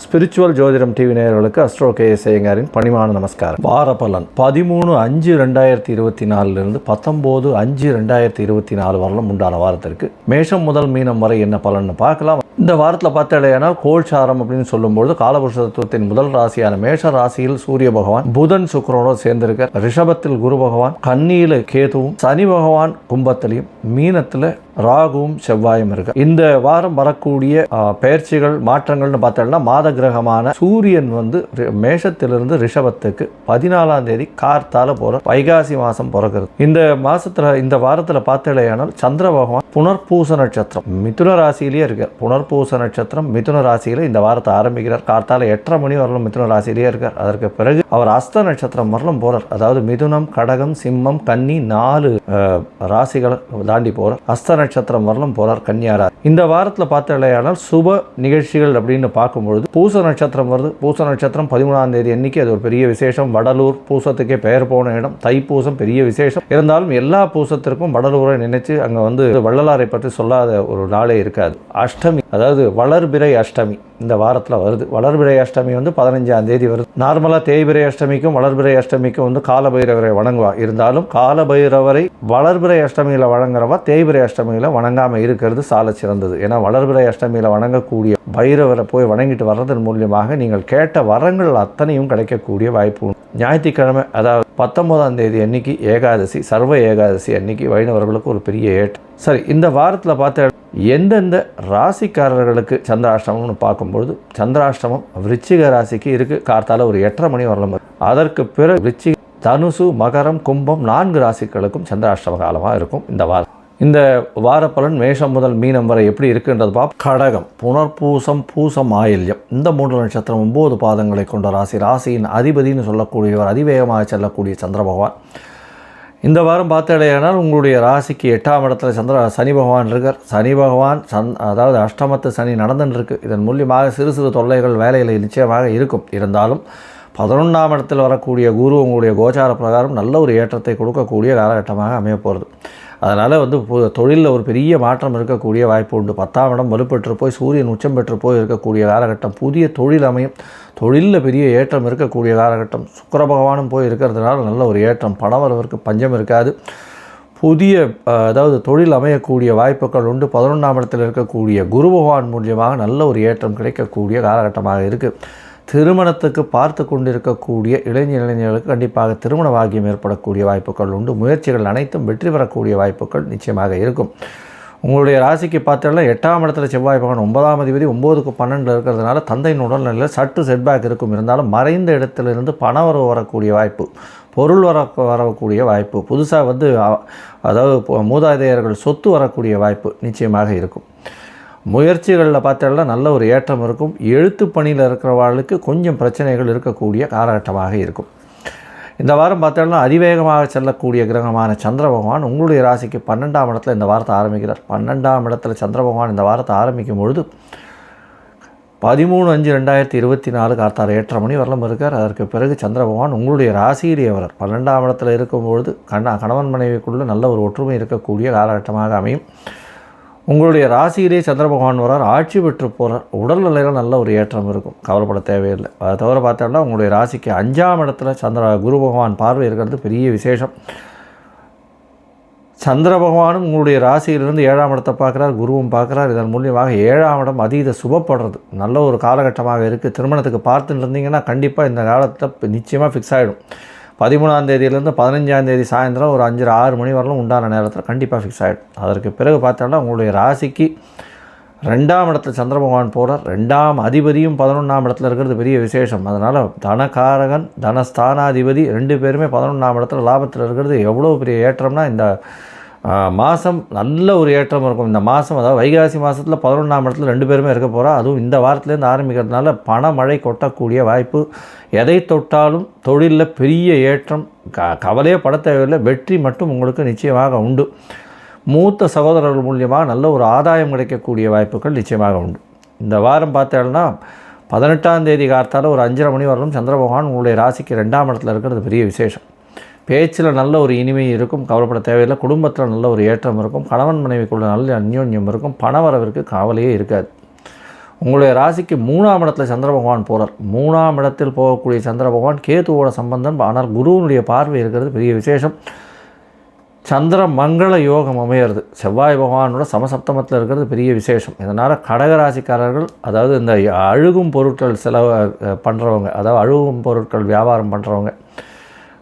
Spiritual ஜோதிடம் TV நேயர்களுக்கு astro KS ஐயங்காரின் பணிவான நமஸ்காரம். வார பலன் 13/5/2024 19/5/2024 வரலும் உண்டான வாரத்திற்கு மேஷம் முதல் மீனம் வரை என்ன பலன்னு பார்க்கலாம். இந்த வாரத்தில் பார்த்தாலேயானால் கோல்சாரம் அப்படின்னு சொல்லும்போது காலபுருஷ தத்துவத்தின் முதல் ராசியான மேஷ ராசியில் சூரிய பகவான், புதன் சுக்கிரனோடு சேர்ந்திருக்க, ரிஷபத்தில் குரு பகவான், கன்னியில கேதுவும், சனி பகவான் கும்பத்திலையும், மீனத்தில் ராகுவும் செவ்வாயும் இருக்கு. இந்த வாரம் வரக்கூடிய பயிற்சிகள் மாற்றங்கள்னு பார்த்தோம்னா மாத கிரகமான சூரியன் மேஷத்திலிருந்து ரிஷபத்துக்கு 14ஆம் தேதி கார்த்தால போற வைகாசி மாசம் பிறகுறது. இந்த வாரத்தில் பார்த்தேனால் சந்திர பகவான் புனர்பூச நட்சத்திரம் மிதுன ராசியிலேயே இருக்கார். புனர்பூச நட்சத்திரம் மிதுன ராசியில இந்த வாரத்தை ஆரம்பிக்கிறார். கார்த்தால 8:30 மணி வரலும் மிதுன ராசியிலேயே இருக்கார். அதற்கு பிறகு அவர் அஸ்த நட்சத்திரம் வரலும் போறார். அதாவது மிதுனம், கடகம், சிம்மம், கன்னி 4 ராசிகளை தாண்டி போறார். அஸ்த நட்சத்திரம் வரலும் போறார் கன்னியாரா. இந்த வாரத்தில் பார்த்தலையானால் சுப நிகழ்ச்சிகள் அப்படின்னு பார்க்கும்பொழுது பூச நட்சத்திரம் வருது. பூச நட்சத்திரம் 13ஆம் தேதி அன்னைக்கு அது ஒரு பெரிய விசேஷம். வடலூர் பூசத்துக்கே பெயர் போன இடம். தைப்பூசம் பெரிய விசேஷம். இருந்தாலும் எல்லா பூசத்திற்கும் வடலூரை நினைச்சு அங்கே வள்ளலாரை பற்றி சொல்லாத ஒரு நாளே இருக்காது. அஷ்டமி, அதாவது வளர்பிறை அஷ்டமி இந்த வாரத்தில் வருது. வளர்பிறை அஷ்டமி 15ஆம் தேதி வருது. நார்மலாக தேய்பிறை அஷ்டமிக்கும் வளர்பிறை அஷ்டமிக்கும் காலபைரவரை வணங்குவா. இருந்தாலும் காலபைரவரை வளர்பிறை அஷ்டமியில் வணங்குறவா தேய்பிறை அஷ்டமியில் வணங்காமல் இருக்கிறது சால சிறந்தது. ஏன்னா வளர்பிறை அஷ்டமியில் வணங்கக்கூடிய பைரவரை போய் வணங்கிட்டு வர்றதன் மூலியமாக நீங்கள் கேட்ட வரங்கள் அத்தனையும் கிடைக்கக்கூடிய வாய்ப்பு. ஞாயிற்றுக்கிழமை அதாவது 19ஆம் தேதி அன்னைக்கு ஏகாதசி, சர்வ ஏகாதசி அன்னைக்கு வைணவர்களுக்கு ஒரு பெரிய ஏற்று. சரி, இந்த வாரத்தில் பார்த்த எந்தெந்த ராசிக்காரர்களுக்கு சந்திராஷ்டமம்னு பார்க்கும்பொழுது சந்திராஷ்டமம் விருச்சிக ராசிக்கு இருக்குது. கார்த்தால ஒரு 8:30 மணி வரலாம். அதற்கு பிறகு விருச்சிக, தனுசு, மகரம், கும்பம் 4 ராசிகளுக்கும் சந்திராஷ்டம காலமாக இருக்கும் இந்த வாரம். இந்த வார பலன் மேஷம் முதல் மீனம் வரை எப்படி இருக்குன்றது கடகம், புனர்பூசம், பூசம், ஆயில்யம் இந்த 3 நட்சத்திரம் 9 பாதங்களை கொண்ட ராசி. ராசியின் அதிபதினு சொல்லக்கூடியவர், அதிவேகமாக செல்லக்கூடிய சந்திர பகவான். இந்த வாரம் பார்த்தாலேயானால் உங்களுடைய ராசிக்கு 8ஆம் இடத்துல சனி பகவான் இருக்கார். சனி பகவான் அதாவது அஷ்டமத்து சனி நடந்துன்னு இருக்கு. இதன் மூலியமாக சிறு சிறு தொல்லைகள் வேலைகளை நிச்சயமாக இருக்கும். இருந்தாலும் 11ஆம் இடத்தில் வரக்கூடிய குரு உங்களுடைய கோச்சார பிரகாரம் நல்ல ஒரு ஏற்றத்தை கொடுக்கக்கூடிய காலகட்டமாக அமைய போகிறது. அதனால் தொழிலில் ஒரு பெரிய மாற்றம் இருக்கக்கூடிய வாய்ப்பு உண்டு. 10ஆம் இடம் வலுப்பெற்று போய் சூரியன் உச்சம் பெற்று போய் இருக்கக்கூடிய காலகட்டம். புதிய தொழில் அமையும். தொழிலில் பெரிய ஏற்றம் இருக்கக்கூடிய காலகட்டம். சுக்கிர பகவானும் போய் இருக்கிறதுனால நல்ல ஒரு ஏற்றம். பணவரவிற்கு பஞ்சம் இருக்காது. புதிய அதாவது தொழில் அமையக்கூடிய வாய்ப்புகள் உண்டு. 11ஆம் இடத்தில் இருக்கக்கூடிய குரு பகவான் மூலியமாக நல்ல ஒரு ஏற்றம் கிடைக்கக்கூடிய காலகட்டமாக இருக்குது. திருமணத்துக்கு பார்த்து கொண்டிருக்கக்கூடிய இளைஞர்களுக்கு கண்டிப்பாக திருமண பாக்கியம் ஏற்படக்கூடிய வாய்ப்புகள் உண்டு. முயற்சிகள் அனைத்தும் வெற்றி பெறக்கூடிய வாய்ப்புகள் நிச்சயமாக இருக்கும். உங்களுடைய ராசிக்கு பார்த்தோம்னா 8ஆம் இடத்துல செவ்வாய் பகவான் 9ஆம் அதிபதி 9க்கு 12 இருக்கிறதுனால தந்தையின் உடல்நிலையில் சற்று செட்பேக் இருக்கும். இருந்தாலும் மறைந்த இடத்திலிருந்து பணம் வரக்கூடிய வாய்ப்பு, பொருள் வரக்கூடிய வாய்ப்பு, புதுசாக அதாவது மூதாதையர்கள் சொத்து வரக்கூடிய வாய்ப்பு நிச்சயமாக இருக்கும். முயற்சிகளில் பார்த்தோம்னா நல்ல ஒரு ஏற்றம் இருக்கும். எழுத்து பணியில் இருக்கிறவர்களுக்கு கொஞ்சம் பிரச்சனைகள் இருக்கக்கூடிய காலகட்டமாக இருக்கும். இந்த வாரம் பார்த்தோம்னா அதிவேகமாக செல்லக்கூடிய கிரகமான சந்திர பகவான் உங்களுடைய ராசிக்கு 12ஆம் இடத்துல இந்த வாரத்தை ஆரம்பிக்கிறார். 12ஆம் இடத்துல சந்திர பகவான் இந்த வாரத்தை ஆரம்பிக்கும் பொழுது 13/5/2024 கார்த்தால 8:30 மணி வரலாம் இருக்கார். அதற்கு பிறகு சந்திர பகவான் உங்களுடைய ராசியிலேயே வரார். 12ஆம் இடத்துல இருக்கும்பொழுது கணவன் மனைவிக்குள்ளே நல்ல ஒரு ஒற்றுமை இருக்கக்கூடிய காலகட்டமாக அமையும். உங்களுடைய ராசியிலே சந்திர பகவான் வரார், ஆட்சி பெற்று போகிறார். உடல்நிலையில் நல்ல ஒரு ஏற்றம் இருக்கும், கவலைப்பட தேவையில்லை. அதை தவிர பார்த்தோம்னா உங்களுடைய ராசிக்கு 5ஆம் இடத்துல குரு பகவான் பார்வை இருக்கிறது பெரிய விசேஷம். சந்திர பகவானும் உங்களுடைய ராசியிலிருந்து 7ஆம் இடத்தை பார்க்குறார், குருவும் பார்க்குறார். இதன் மூலியமாக 7ஆம் இடம் அதீத சுபப்படுறது நல்ல ஒரு காலகட்டமாக இருக்குது. திருமணத்துக்கு பார்த்துட்டு இருந்தீங்கன்னா கண்டிப்பாக இந்த காலத்தில் நிச்சயமாக ஃபிக்ஸ் ஆகிடும். 13ஆம் தேதியிலேருந்து 15ஆம் தேதி சாயந்தரம் ஒரு 5-6 மணி வரலும் உண்டான நேரத்தில் கண்டிப்பாக ஃபிக்ஸ் ஆகிடும். அதற்கு பிறகு பார்த்தோம்னா உங்களுடைய ராசிக்கு 2ஆம் இடத்துல சந்திர பகவான் போகிறார். 2ஆம் அதிபதியும் 11ஆம் இடத்துல இருக்கிறது பெரிய விசேஷம். அதனால் தனகாரகன், தனஸ்தானாதிபதி 2 பேருமே 11ஆம் இடத்துல லாபத்தில் இருக்கிறது எவ்வளோ பெரிய ஏற்றம்னா இந்த மாதம் நல்ல ஒரு ஏற்றம் இருக்கும். இந்த மாதம் அதாவது வைகாசி மாதத்தில் 11ஆம் இடத்துல 2 பேருமே இருக்க போகிறா. அதுவும் இந்த வாரத்துலேருந்து ஆரம்பிக்கிறதுனால பணமழை கொட்டக்கூடிய வாய்ப்பு. எதை தொட்டாலும் தொழிலில் பெரிய ஏற்றம். கவலையே பட தேவையில்லை, வெற்றி மட்டும் உங்களுக்கு நிச்சயமாக உண்டு. மூத்த சகோதரர்கள் மூலியமாக நல்ல ஒரு ஆதாயம் கிடைக்கக்கூடிய வாய்ப்புகள் நிச்சயமாக உண்டு. இந்த வாரம் பார்த்தோம்னா 18ஆம் தேதி கார்த்தால ஒரு 5:30 மணி வரலும் சந்திர பகவான் உங்களுடைய ராசிக்கு 2ஆம் இடத்துல இருக்கிறது பெரிய விசேஷம். பேச்சில் நல்ல ஒரு இனிமை இருக்கும், கவலைப்பட தேவையில்லை. குடும்பத்தில் நல்ல ஒரு ஏற்றம் இருக்கும், கணவன் மனைவிக்குள்ள நல்ல அந்யோன்யம் இருக்கும், பணவரவிற்கு கவலையே இருக்காது. உங்களுடைய ராசிக்கு 3ஆம் இடத்துல சந்திர பகவான் போகிறார். 3ஆம் இடத்தில் போகக்கூடிய சந்திர பகவான் கேதுவோட சம்பந்தம். ஆனால் குருவினுடைய பார்வை இருக்கிறது பெரிய விசேஷம். சந்திர மங்கள யோகம் அமையிறது. செவ்வாய் பகவானோட சமசப்தமத்தில் இருக்கிறது பெரிய விசேஷம். இதனால் கடகராசிக்காரர்கள், அதாவது இந்த அழுகும் பொருட்கள் செலவு பண்ணுறவங்க, அதாவது அழுகும் பொருட்கள் வியாபாரம் பண்ணுறவங்க,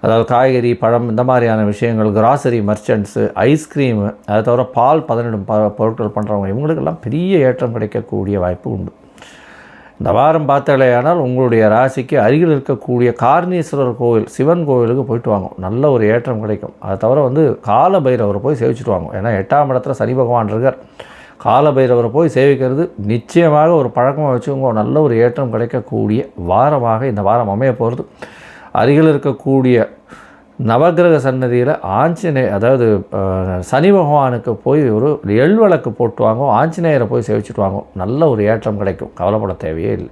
அதாவது காய்கறி பழம் இந்த மாதிரியான விஷயங்கள், கிராசரி மர்ச்சன்ட்ஸு, ஐஸ்கிரீமு, அதை தவிர பால் பதனிடும் பொருட்கள் பண்ணுறவங்க, இவங்களுக்கெல்லாம் பெரிய ஏற்றம் கிடைக்கக்கூடிய வாய்ப்பு உண்டு. இந்த வாரம் பார்த்தாலேயானால் உங்களுடைய ராசிக்கு அருகில் இருக்கக்கூடிய கார்ணீஸ்வரர் கோவில், சிவன் கோவிலுக்கு போயிட்டு வாங்க, நல்ல ஒரு ஏற்றம் கிடைக்கும். அதை தவிர கால பைரவரை போய் சேவிச்சுட்டு வாங்க. ஏன்னா 8ஆம் இடத்துல சனி பகவான் இருக்கார். கால பைரவரை போய் சேவிக்கிறது நிச்சயமாக ஒரு பழக்கமாக வச்சுக்கோங்க. நல்ல ஒரு ஏற்றம் கிடைக்கக்கூடிய வாரமாக இந்த வாரம் அமைய போகிறது. அருகில் இருக்கக்கூடிய நவகிரக சன்னதியில் அதாவது சனி பகவானுக்கு போய் ஒரு எள்விளக்கு போட்டு வாங்க, ஆஞ்சநேயரை போய் சேவிச்சுட்டு வாங்க, நல்ல ஒரு ஏற்றம் கிடைக்கும், கவலைப்பட தேவையே இல்லை.